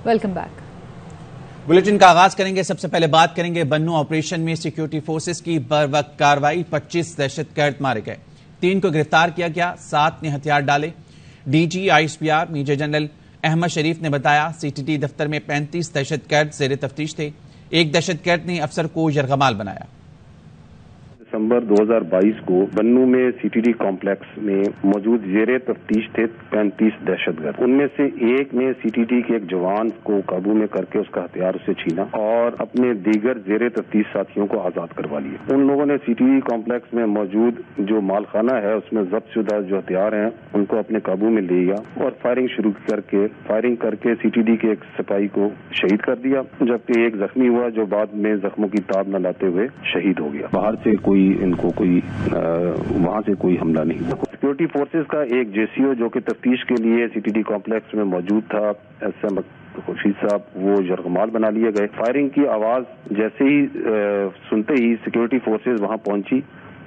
Welcome back. Bulletin کا آغاز کریں گے۔ سب سے پہلے بات کریں گے بنو آپریشن میں سیکیورٹی فورسز کی بر وقت کارروائی، 25 دہشت گرد مارے گئے، 3 کو گرفتار کیا گیا، 7 نے ہتھیار ڈالے۔ D G ISPR Major General Ahmed Sharif نے بتایا CTD دفتر میں 35 دہشت گرد زیر تفتیش تھے، ایک دہشت گرد نے افسر کو یرغمال بنایا۔ دسمبر 2022 کو بنو میں CTD کمپلیکس میں موجود زیر تفتیش تھے 35 دہشت گرد۔ ان میں سے ایک نے CTD کے ایک جوان کو قابو میں کر کے اس کا ہتھیار اسے چھینا اور اپنے دیگر زیر تفتیش ساتھیوں کو آزاد کروا لیے۔ ان لوگوں نے CTD کمپلیکس میں موجود جو مال خانہ ہے اس میں ضبط شدہ جو ہتھیار ہیں ان کو اپنے قابو میں لے لیا اور فائرنگ کر کے CTD کے ایک سپاہی کو شہید کر دیا، جبکہ ایک زخمی ہوا جو بعد میں زخموں کی تاب نہ لاتے ہوئے شہید ہو گیا۔ باہر سے وہاں سے کوئی حملہ نہیں ہوا۔ سیکورٹی فورسز کا ایک JCO جو کہ تفتیش کے لیے CTD کمپلیکس میں موجود تھا، SM خورشید صاحب، وہ یرغمال بنا لیے گئے۔ فائرنگ کی آواز جیسے ہی سنتے ہی سیکورٹی فورسز وہاں پہنچی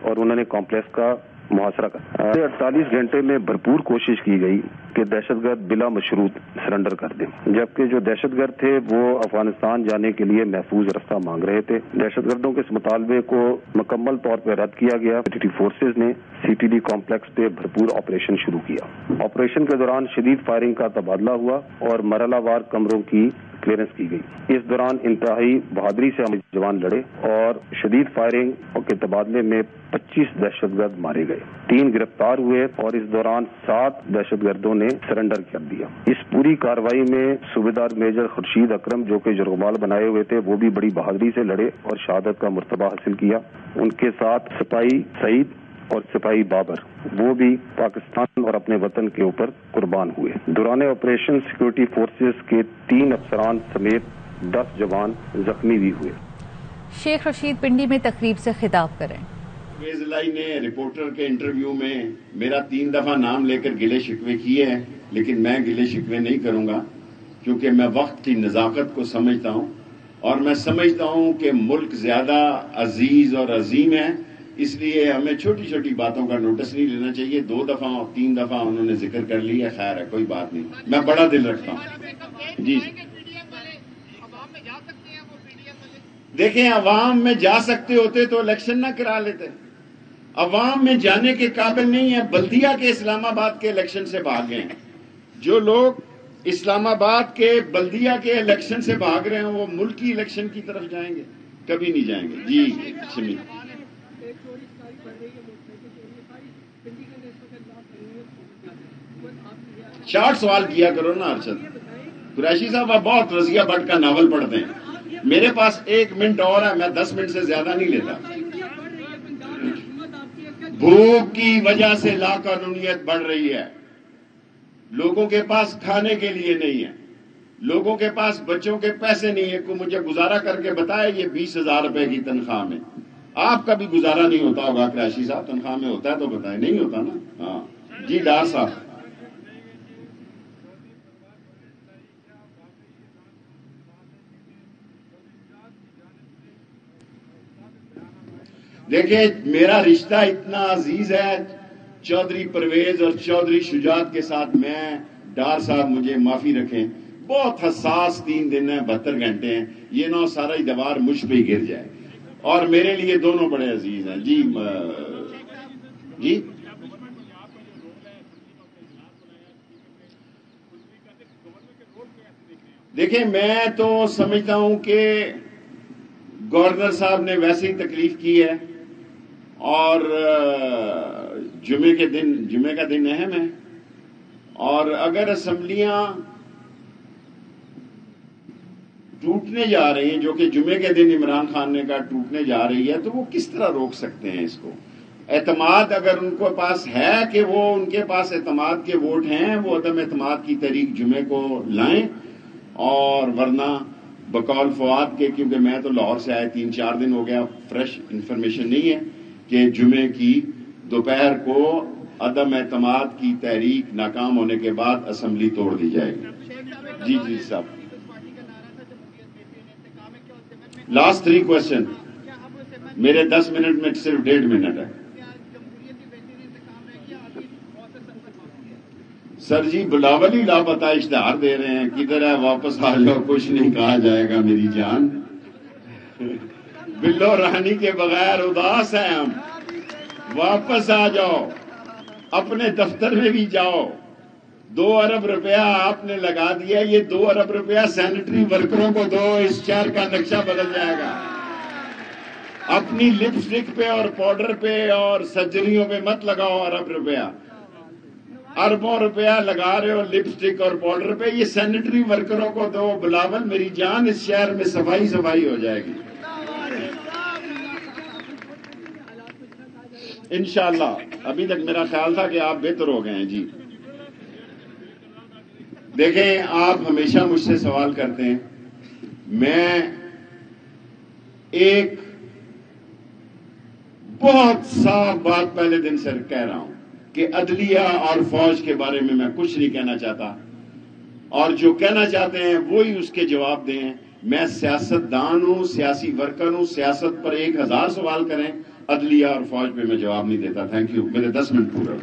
اور انہوں نے کمپلیکس کا محاصرہ کر 48 گھنٹے میں بھرپور کوشش کی گئی کہ دہشت گرد بلا مشروط سرنڈر کر دیں، جبکہ جو دہشت گرد تھے وہ افغانستان جانے کے لیے محفوظ رستہ مانگ رہے تھے۔ دہشت گردوں کے اس مطالبے کو مکمل طور پر رد کیا گیا۔ سیکورٹی فورسز نے CTD کمپلیکس پہ بھرپور آپریشن شروع کیا۔ آپریشن کے دوران شدید فائرنگ کا تبادلہ ہوا اور مرحلہ وار کمروں کی کلیئرنس کی گئی۔ اس دوران انتہائی بہادری سے ہمارے جوان لڑے اور شدید فائرنگ کے تبادلے میں 25 دہشت گرد مارے گئے، 3 گرفتار ہوئے اور اس دوران 7 دہشت گردوں نے سرنڈر کر دیا۔ اس پوری کارروائی میں صوبیدار میجر خورشید اکرم جو کہ یرغمال بنائے ہوئے تھے وہ بھی بڑی بہادری سے لڑے اور شہادت کا مرتبہ حاصل کیا۔ ان کے ساتھ سپاہی سعید اور سپاہی بابر، وہ بھی پاکستان اور اپنے وطن کے اوپر قربان ہوئے۔ دوران آپریشن سیکورٹی فورسز کے 3 افسران سمیت 10 جوان زخمی بھی ہوئے۔ شیخ رشید پنڈی میں تقریب سے خطاب کریں۔ پرویز الہی نے رپورٹر کے انٹرویو میں میرا 3 دفعہ نام لے کر گلے شکوے کیے ہیں، لیکن میں گلے شکوے نہیں کروں گا کیونکہ میں وقت کی نزاکت کو سمجھتا ہوں اور میں سمجھتا ہوں کہ ملک زیادہ عزیز اور عظیم ہے، اس لیے ہمیں چھوٹی چھوٹی باتوں کا نوٹس نہیں لینا چاہیے۔ 2 دفعہ اور 3 دفعہ انہوں نے ذکر کر لیا، خیر ہے، کوئی بات نہیں، میں بڑا دل رکھتا ہوں۔ جی دیکھیں، عوام میں جا سکتے ہوتے تو الیکشن نہ کرا لیتے۔ عوام میں جانے کے قابل نہیں ہے، بلدیہ کے اسلام آباد کے الیکشن سے بھاگ گئے ہیں۔ جو لوگ اسلام آباد کے بلدیہ کے الیکشن سے بھاگ رہے ہیں وہ ملکی الیکشن کی طرف جائیں گے؟ کبھی نہیں جائیں گے۔ جی شمی، شارٹ سوال کیا کرو نا ارشد۔ قریشی صاحب آپ بہت رضیہ بٹ کا ناول پڑھتے ہیں، میرے پاس 1 منٹ اور ہے، میں 10 منٹ سے زیادہ نہیں لیتا۔ بھوک کی وجہ سے لاقانونیت بڑھ رہی ہے، لوگوں کے پاس کھانے کے لیے نہیں ہے، لوگوں کے پاس بچوں کے پیسے نہیں ہے۔ کوئی مجھے گزارا کر کے بتائے یہ 20,000 روپے کی تنخواہ میں آپ کا بھی گزارا نہیں ہوتا ہوگا قریشی صاحب؟ تنخواہ میں ہوتا ہے تو بتائیں، نہیں ہوتا نا؟ ہاں جی ڈار صاحب۔ دیکھیں، میرا رشتہ اتنا عزیز ہے چودھری پرویز اور چودھری شجاعت کے ساتھ، میں ڈار صاحب مجھے معافی رکھیں، بہت حساس 3 دن ہیں، 72 گھنٹے ہیں، یہ نہ سارا دیوار مجھ پہ ہی گر جائے، اور میرے لیے دونوں بڑے عزیز ہیں۔ جی جی دیکھیں، میں تو سمجھتا ہوں کہ گورنر صاحب نے ویسے ہی تکلیف کی ہے اور جمعے کا دن اہم ہے، اور اگر اسمبلیاں ٹوٹنے جا رہی ہیں، جو کہ جمعے کے دن عمران خان نے کہا ٹوٹنے جا رہی ہے، تو وہ کس طرح روک سکتے ہیں اس کو؟ اعتماد اگر ان کے پاس ہے کہ وہ ان کے پاس اعتماد کے ووٹ ہیں، وہ عدم اعتماد کی تحریک جمعے کو لائیں، اور ورنہ بقول فواد کے، کیونکہ میں تو لاہور سے آئے 3-4 دن ہو گیا، فریش انفارمیشن نہیں ہے کہ جمعے کی دوپہر کو عدم اعتماد کی تحریک ناکام ہونے کے بعد اسمبلی توڑ دی جائے گی۔ جی صاحب، لاسٹ 3 کوشچن، میرے 10 منٹ میں صرف 1.5 منٹ ہے۔ سر جی بلاول ہی لاپتہ اشتہار دے رہے ہیں، کدھر ہے واپس آ جاؤ، کچھ نہیں کہا جائے گا میری جان، بلو رانی کے بغیر اداس ہیں ہم، واپس آ جاؤ، اپنے دفتر میں بھی جاؤ۔ 2 ارب روپیہ آپ نے لگا دیا، یہ 2 ارب روپیہ سینیٹری ورکروں کو دو، اس شہر کا نقشہ بدل جائے گا۔ اپنی لپسٹک پہ اور پاؤڈر پہ اور سرجریوں پہ مت لگاؤ ارب روپیہ، اربوں روپیہ لگا رہے ہو لپسٹک اور پاؤڈر پہ، یہ سینیٹری ورکروں کو دو۔ بلاول میری جان، اس شہر میں صفائی ہو جائے گی انشاءاللہ۔ ابھی تک میرا خیال تھا کہ آپ بہتر ہو گئے ہیں جی۔ دیکھیں، آپ ہمیشہ مجھ سے سوال کرتے ہیں، میں ایک بہت صاف بات پہلے دن سے کہہ رہا ہوں کہ عدلیہ اور فوج کے بارے میں کچھ نہیں کہنا چاہتا، اور جو کہنا چاہتے ہیں وہی اس کے جواب دیں۔ میں سیاست دان ہوں، سیاسی ورکر ہوں، سیاست پر 1000 سوال کریں، عدلیہ اور فوج پہ میں جواب نہیں دیتا۔ تھینک یو، میرے 10 منٹ پورا۔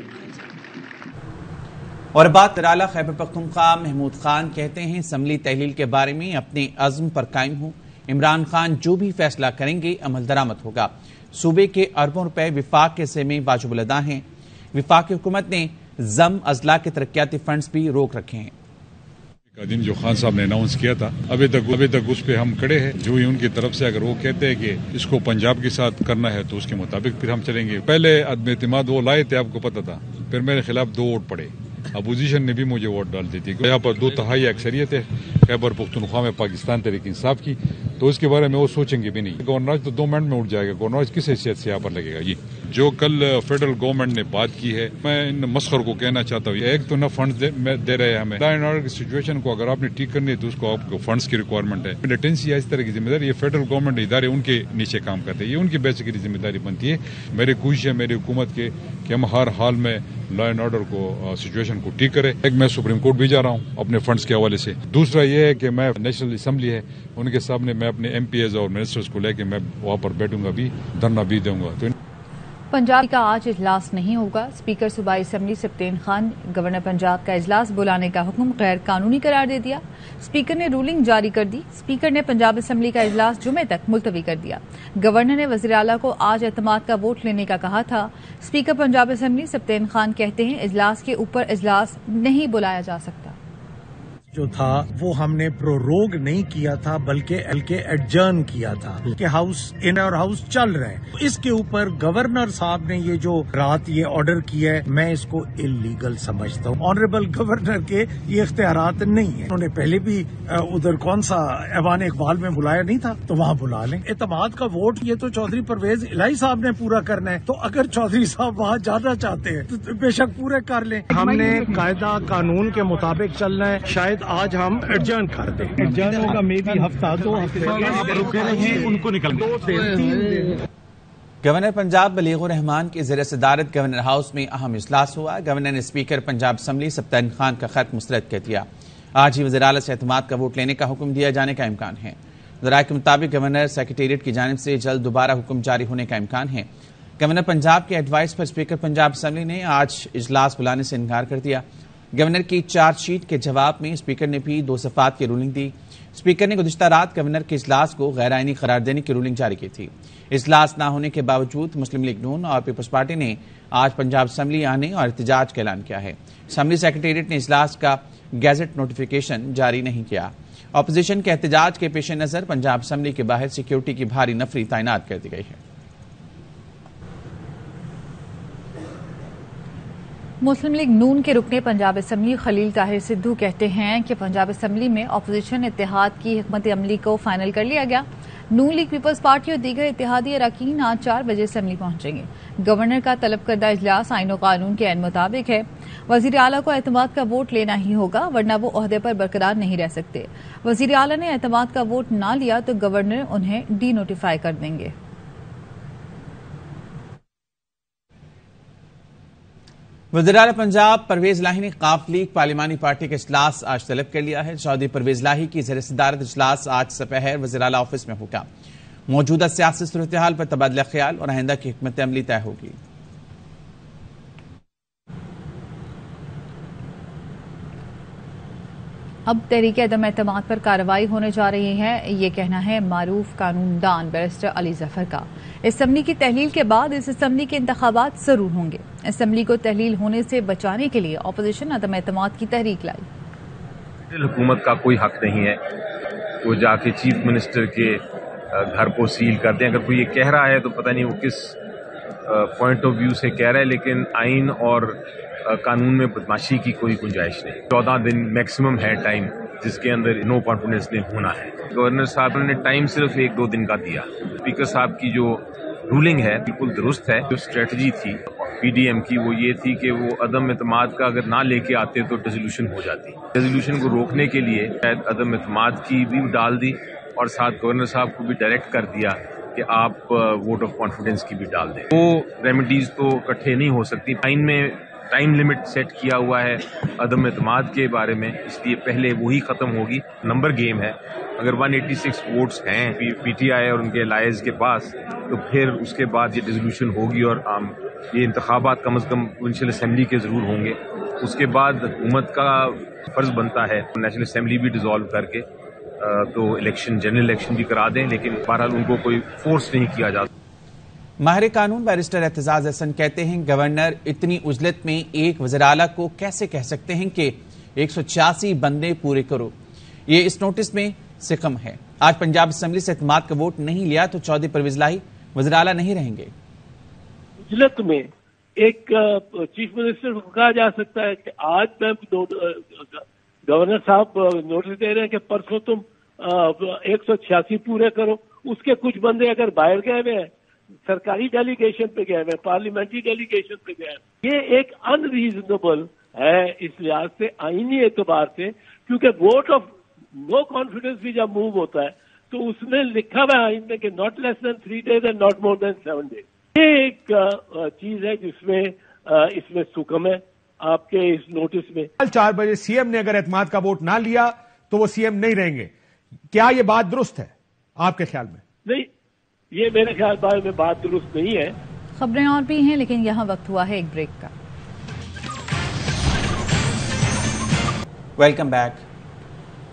اور بات رالا خیبر پختونخوا محمود خان کہتے ہیں، اسمبلی تحلیل کے بارے میں اپنے عزم پر قائم ہوں، عمران خان جو بھی فیصلہ کریں گے عمل درآمد ہوگا۔ صوبے کے اربوں روپے وفاق کے حصے میں واجب الادا ہیں، وفاقی حکومت نے ضم اضلاع کے ترقیاتی فنڈز بھی روک رکھے ہیں۔ کا دن جو خان صاحب نے اناؤنس کیا تھا، ابھی تک اس پہ ہم کھڑے ہیں۔ جو ہی ان کی طرف سے اگر وہ کہتے ہیں کہ اس کو پنجاب کے ساتھ کرنا ہے تو اس کے مطابق پھر ہم چلیں گے۔ پہلے عدم اعتماد وہ لائے تھے، آپ کو پتا تھا، پھر میرے خلاف 2 ووٹ پڑے، اپوزیشن نے بھی مجھے ووٹ ڈال دی تھی۔ یہاں پر 2/3 اکثریت ہے خیبر پختونخوا میں پاکستان تحریک انصاف کی، تو اس کے بارے میں وہ سوچیں گے بھی نہیں۔ گورنر تو 2 منٹ میں اٹھ جائے گا، گورنر کس حیثیت سے یہاں پر لگے گا؟ جی، جو کل فیڈرل گورنمنٹ نے بات کی ہے، میں ان مسخر کو کہنا چاہتا ہوں، ایک تو نہ فنڈز دے رہے ہیں ہمیں، لا اینڈ آرڈر کی سچویشن کو اگر آپ نے ٹھیک کرنی ہے تو اس کو آپ کو فنڈز کی ریکوائرمنٹ ہے۔ ملیٹنسی یا اس طرح کی ذمہ داری یہ فیڈرل گورنمنٹ ادارے ان کے نیچے کام کرتے ہیں، یہ ان کی بیسیکلی ذمہ داری بنتی ہے۔ میری کوشش ہے میری حکومت کے کہ ہم ہر حال میں لا اینڈ آرڈر کو سچویشن کو ٹھیک کرے۔ ایک میں سپریم کورٹ بھی جا رہا ہوں اپنے فنڈز کے حوالے سے، دوسرا یہ ہے کہ میں نیشنل اسمبلی ہے ان کے سامنے میں اپنے ایم پی ایز اور منسٹرز کو لے کے میں وہاں پر بیٹھوں گا، بھی دھرنا بھی دوں گا۔ تو پنجاب کا آج اجلاس نہیں ہوگا، اسپیکر صوبائی اسمبلی سبطین خان گورنر پنجاب کا اجلاس بلانے کا حکم غیر قانونی قرار دے دیا۔ اسپیکر نے رولنگ جاری کر دی، اسپیکر نے پنجاب اسمبلی کا اجلاس جمعے تک ملتوی کر دیا۔ گورنر نے وزیر اعلیٰ کو آج اعتماد کا ووٹ لینے کا کہا تھا۔ اسپیکر پنجاب اسمبلی سبطین خان کہتے ہیں اجلاس کے اوپر اجلاس نہیں بلایا جا سکتا۔ جو تھا وہ ہم نے پروروگ نہیں کیا تھا بلکہ ایڈجرن کیا تھا کہ ہاؤس ان اور ہاؤس چل رہا ہے۔ اس کے اوپر گورنر صاحب نے یہ جو رات یہ آرڈر کیا ہے میں اس کو اللیگل سمجھتا ہوں۔ آنریبل گورنر کے یہ اختیارات نہیں ہیں، انہوں نے پہلے بھی ادھر کون سا ایوان اقبال میں بلایا نہیں تھا تو وہاں بلا لیں۔ اعتماد کا ووٹ یہ تو چودھری پرویز الہی صاحب نے پورا کرنا ہے، تو اگر چودھری صاحب وہاں جانا چاہتے ہیں تو بے شک پورے کر لیں۔ ہم نے قاعدہ قانون کے مطابق چلنا ہے، شاید آج ہم ایڈجرن کر دیں، ایڈجرن ہوگا مے بی ہفتہ 2 ہفتے رکے رہیں ان کو نکل 2 سے 3 دن۔ گورنر پنجاب بلیغ الرحمان کی زیر صدارت گورنر ہاؤس میں اہم اجلاس ہوا۔ گورنر نے اسپیکر پنجاب اسمبلی سبطین خان کا خط مسترد کر دیا۔ آج ہی وزیر اعلیٰ سے اعتماد کا ووٹ لینے کا حکم دیا جانے کا امکان ہے۔ ذرائع کے مطابق گورنر سیکریٹریٹ کی جانب سے جلد دوبارہ حکم جاری ہونے کا امکان ہے۔ گورنر پنجاب کے ایڈوائس پر اسپیکر پنجاب اسمبلی نے آج اجلاس بلانے سے انکار کر دیا۔ گورنر کی چارج شیٹ کے جواب میں اسپیکر نے بھی 2 صفحات کی رولنگ دی۔ اسپیکر نے گزشتہ رات گورنر کے اجلاس کو غیر آئینی قرار دینے کی رولنگ جاری کی تھی۔ اجلاس نہ ہونے کے باوجود مسلم لیگ نون اور پیپلز پارٹی نے آج پنجاب اسمبلی آنے اور احتجاج کا اعلان کیا ہے۔ اسمبلی سیکریٹریٹ نے اجلاس کا گیزٹ نوٹیفیکیشن جاری نہیں کیا۔ اپوزیشن کے احتجاج کے پیش نظر پنجاب اسمبلی کے باہر سیکیورٹی کی بھاری نفری تعینات کر دی گئی ہے۔ مسلم لیگ نون کے رکن پنجاب اسمبلی خلیل طاہر سدھو کہتے ہیں کہ پنجاب اسمبلی میں اپوزیشن اتحاد کی حکمت عملی کو فائنل کر لیا گیا۔ نون لیگ پیپلز پارٹی اور دیگر اتحادی اراکین آج 4 بجے اسمبلی پہنچیں گے۔ گورنر کا طلب کردہ اجلاس آئین و قانون کے عین مطابق ہے۔ وزیر اعلیٰ کو اعتماد کا ووٹ لینا ہی ہوگا ورنہ وہ عہدے پر برقرار نہیں رہ سکتے۔ وزیر اعلیٰ نے اعتماد کا ووٹ نہ لیا تو گورنر انہیں ڈی نوٹیفائی کر دیں گے۔ وزیر اعلیٰ پنجاب پرویز لاہی نے قاف لیگ پارلیمانی پارٹی کا اجلاس آج طلب کر لیا ہے۔ چودھری پرویز لاہی کی زیر صدارت اجلاس آج سپہر وزیر اعلیٰ آفس میں ہوگا۔ موجودہ سیاسی صورتحال پر تبادلہ خیال اور آئندہ کی حکمت عملی طے ہوگی۔ اب تحریک عدم اعتماد پر کارروائی ہونے جا رہی ہے، یہ کہنا ہے معروف قانون دان بیرسٹر علی ظفر کا۔ اسمبلی کی تحلیل کے بعد اس اسمبلی کے انتخابات ضرور ہوں گے۔ اسمبلی کو تحلیل ہونے سے بچانے کے لیے اپوزیشن عدم اعتماد کی تحریک لائی۔ حکومت کا کوئی حق نہیں ہے وہ جا کے چیف منسٹر کے گھر کو سیل کر دیں۔ اگر کوئی یہ کہہ رہا ہے تو پتہ نہیں وہ کس پوائنٹ آف ویو سے کہہ رہا ہے، لیکن آئین اور قانون میں بدماشی کی کوئی گنجائش نہیں۔ 14 دن میکسیمم ہے ٹائم جس کے اندر نو کانفیڈنس نے ہونا ہے۔ گورنر صاحب نے ٹائم صرف 1-2 دن کا دیا۔ اسپیکر صاحب کی جو رولنگ ہے بالکل درست ہے۔ جو اسٹریٹجی تھی پی ڈی ایم کی وہ یہ تھی کہ وہ عدم اعتماد کا اگر نہ لے کے آتے تو ڈیزولوشن ہو جاتی۔ ڈیزولوشن کو روکنے کے لیے شاید عدم اعتماد کی بھی ڈال دی اور ساتھ گورنر صاحب کو بھی ڈائریکٹ کر دیا کہ آپ ووٹ آف کانفیڈنس کی بھی ڈال دیں۔ وہ ریمیڈیز تو اکٹھے نہیں ہو سکتی۔ آئین میں ٹائم لمٹ سیٹ کیا ہوا ہے عدم اعتماد کے بارے میں، اس لیے پہلے وہی ختم ہوگی۔ نمبر گیم ہے، اگر 186 ووٹس ہیں پی ٹی آئی اور ان کے الائز کے پاس تو پھر اس کے بعد یہ ڈیزولوشن ہوگی اور یہ انتخابات کم از کم پروونشل اسمبلی کے ضرور ہوں گے۔ اس کے بعد حکومت کا فرض بنتا ہے نیشنل اسمبلی بھی ڈیزالو کر کے تو الیکشن جنرل الیکشن بھی کرا دیں، لیکن بہرحال ان کو کوئی فورس نہیں کیا جاتا۔ ماہر قانون بیرسٹر اعتزاز احسن کہتے ہیں گورنر اتنی عجلت میں ایک وزیر اعلیٰ کو کیسے کہہ سکتے ہیں کہ 186 بندے پورے کرو، یہ اس نوٹس میں سے کم ہے۔ آج پنجاب اسمبلی سے اعتماد کا ووٹ نہیں لیا تو چودھری پرویز لاہی وزیر اعلیٰ نہیں رہیں گے۔ عجلت میں ایک چیف منسٹر کو کہا جا سکتا ہے کہ آج میں گورنر صاحب نوٹس دے رہے ہیں کہ پرسوں تم 186 پورے کرو، اس کے کچھ بندے اگر باہر گئے ہوئے ہیں، سرکاری ڈیلیگیشن پہ گئے ہوئے، پارلیمنٹری ڈیلیگیشن پہ گئے ہوئے، یہ ایک ان ریزنیبل ہے اس لحاظ سے، آئینی اعتبار سے، کیونکہ ووٹ آف نو کانفیڈنس بھی جب موو ہوتا ہے تو اس میں لکھا ہوا ہے آئین میں کہ not less than 3 days and not more than 7 days۔ یہ ایک چیز ہے جس میں اس میں سکم ہے آپ کے اس نوٹس میں۔ 4 بجے سی ایم نے اگر اعتماد کا ووٹ نہ لیا تو وہ سی ایم نہیں رہیں گے، کیا یہ بات درست ہے آپ کے خیال میں؟ نہیں، یہ میرے خیال میں بات درست نہیں ہے۔ خبریں اور بھی ہیں لیکن یہاں وقت ہوا ہے ایک بریک کا۔ Welcome back.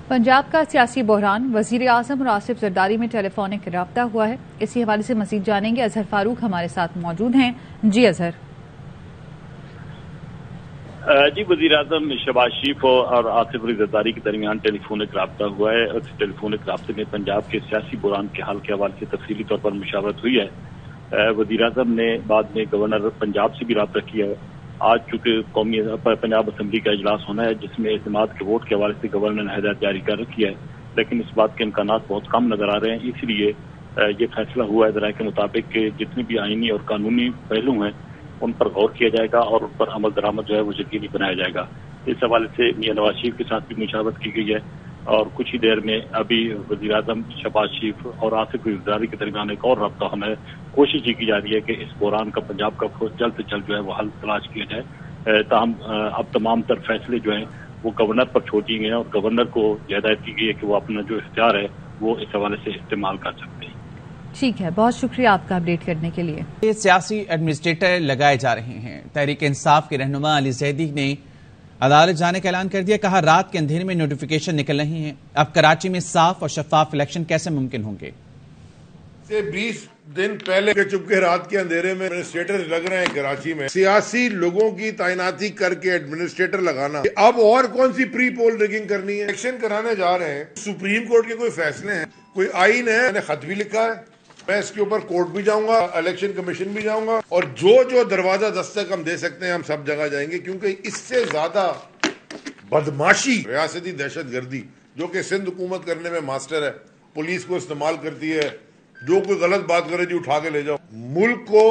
پنجاب کا سیاسی بحران، وزیر اعظم اور آصف زرداری میں ٹیلی فونک رابطہ ہوا ہے، اسی حوالے سے مزید جانیں گے۔ اظہر فاروق ہمارے ساتھ موجود ہیں۔ جی اظہر۔ جی، وزیر اعظم شہباز شریف اور آصف علی زرداری کے درمیان ٹیلی فونک رابطہ ہوا ہے۔ اس ٹیلی فونک رابطے میں پنجاب کے سیاسی بحران کے حل کے حوالے سے تفصیلی طور پر مشاورت ہوئی ہے۔ وزیر اعظم نے بعد میں گورنر پنجاب سے بھی رابطہ کیا ہے۔ آج چونکہ قومی پنجاب اسمبلی کا اجلاس ہونا ہے جس میں اعتماد کے ووٹ کے حوالے سے گورنر نے ہدایت جاری کر رکھی ہے، لیکن اس بات کے امکانات بہت کم نظر آ رہے ہیں، اس لیے یہ فیصلہ ہوا ہے ذرائع کے مطابق کہ جتنے بھی آئینی اور قانونی پہلو ہیں ان پر غور کیا جائے گا اور ان پر عمل درآمد جو ہے وہ یقینی بنایا جائے گا۔ اس حوالے سے میاں نواز شریف کے ساتھ بھی مشاورت کی گئی ہے اور کچھ ہی دیر میں ابھی وزیر اعظم شہباز شریف اور آصف علی زرداری کے درمیان ایک اور رابطہ ہونا ہے۔ کوشش یہ کی جا رہی ہے کہ اس بحران کا پنجاب کا جلد سے جلد جو ہے وہ حل تلاش کیا جائے۔ تاہم اب تمام تر فیصلے جو ہیں وہ گورنر پر چھوڑ دیے گئے ہیں اور گورنر کو ہدایت کی گئی ہے کہ وہ اپنا جو اختیار ہے وہ اس حوالے سے استعمال کر سکتے ہیں۔ ٹھیک ہے، بہت شکریہ آپ کا اپڈیٹ کرنے کے لیے۔ یہ سیاسی ایڈمنسٹریٹر لگائے جا رہے ہیں۔ تحریک انصاف کے رہنما علی زیدی نے عدالت جانے کا اعلان کر دیا، کہا رات کے اندھیرے میں نوٹیفیکیشن نکل رہی ہیں، اب کراچی میں صاف اور شفاف الیکشن کیسے ممکن ہوں گے؟ 20 دن پہلے کے چپکے رات کے اندھیرے میں ایڈمنسٹریٹر لگ رہے ہیں کراچی میں، سیاسی لوگوں کی تعیناتی کر کے ایڈمنسٹریٹر لگانا، اب اور کون سی پری پول ریگنگ کرنی ہے؟ الیکشن کرانے جا رہے ہیں، سپریم کورٹ کے کوئی فیصلے ہیں، کوئی آئین ہے، میں نے خط بھی لکھا ہے، میں اس کے اوپر کورٹ بھی جاؤں گا، الیکشن کمیشن بھی جاؤں گا، اور جو دروازہ دستک ہم دے سکتے ہیں ہم سب جگہ جائیں گے، کیونکہ اس سے زیادہ بدماشی، ریاستی دہشت گردی جو کہ سندھ حکومت کرنے میں ماسٹر ہے، پولیس کو استعمال کرتی ہے، جو کوئی غلط بات کرے جی اٹھا کے لے جاؤ، ملک کو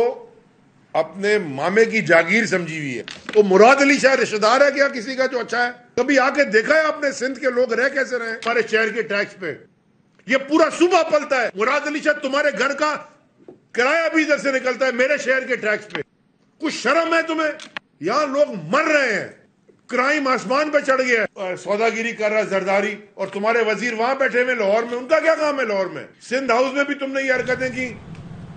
اپنے مامے کی جاگیر سمجھی ہوئی ہے۔ تو مراد علی شاہ رشتہ دار ہے کیا کسی کا جو اچھا ہے؟ کبھی آ کے دیکھا ہے آپ نے سندھ کے لوگ رہ کیسے رہے ہمارے شہر کے ٹیکس پہ؟ یہ پورا صوبہ پلتا ہے۔ مراد علی شاہ تمہارے گھر کا کرایہ بھی ادھر سے نکلتا ہے میرے شہر کے ٹیکس پہ، کچھ شرم ہے تمہیں؟ یہاں لوگ مر رہے ہیں، کرائم آسمان پہ چڑھ گیا ہے، سوداگیری کر رہا ہے زرداری، اور تمہارے وزیر وہاں بیٹھے ہوئے لاہور میں، ان کا کیا کام ہے لاہور میں؟ سندھ ہاؤس میں بھی تم نے یہ حرکتیں کی،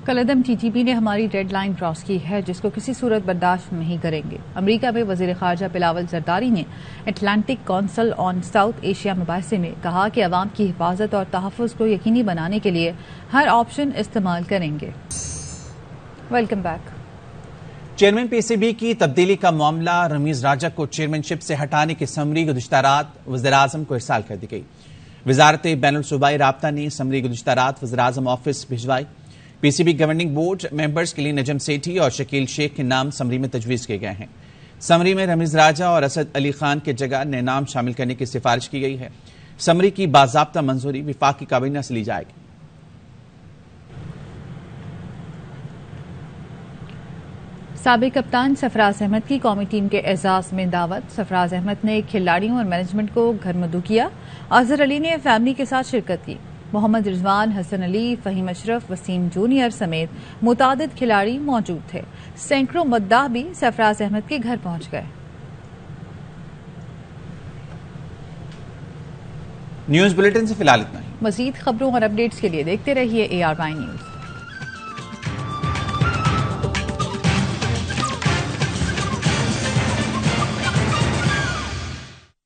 کالعدم ٹی ٹی پی نے ہماری ریڈ لائن کراس کی ہے جس کو کسی صورت برداشت نہیں کریں گے۔ امریکہ میں وزیر خارجہ بلاول زرداری نے اٹلانٹک کونسل آن ساؤتھ ایشیا مباحثے میں کہا کہ عوام کی حفاظت اور تحفظ کو یقینی بنانے کے لیے ہر آپشن استعمال کریں گے۔ Welcome back. Chairman P C B کی تبدیلی کا معاملہ رمیز راجہ کو چیئرمین شپ سے ہٹانے کی سمری گزشتہ رات وزیراعظم کو ارسال کر دی گئی۔ وزارت بین الصوبائی رابطہ نے سمری گزشتہ رات وزیراعظم آفس بھجوائی۔ P C B governing board members کے لیے نجم سیٹھی اور شکیل شیخ کے نام سمری میں تجویز کیے گئے ہیں۔ سمری میں رمیز راجہ اور اسد علی خان کے جگہ نئے نام شامل کرنے کی سفارش کی گئی ہے۔ سمری کی باضابطہ منظوری وفاقی کابینہ سے لی جائے گی۔ سابق کپتان سرفراز احمد کی قومی ٹیم کے اعزاز میں دعوت۔ سرفراز احمد نے کھلاڑیوں اور مینجمنٹ کو گھر مدعو کیا۔ اظہر علی نے فیملی کے ساتھ شرکت کی۔ محمد رضوان، حسن علی، فہیم اشرف، وسیم جونیئر سمیت متعدد کھلاڑی موجود تھے۔ سینکڑوں مداح بھی سرفراز احمد کے گھر پہنچ گئے۔ نیوز بلیٹن سے فی الحال اتنا ہی۔ مزید خبروں اور اپڈیٹس کے لیے دیکھتے رہیے ARY نیوز۔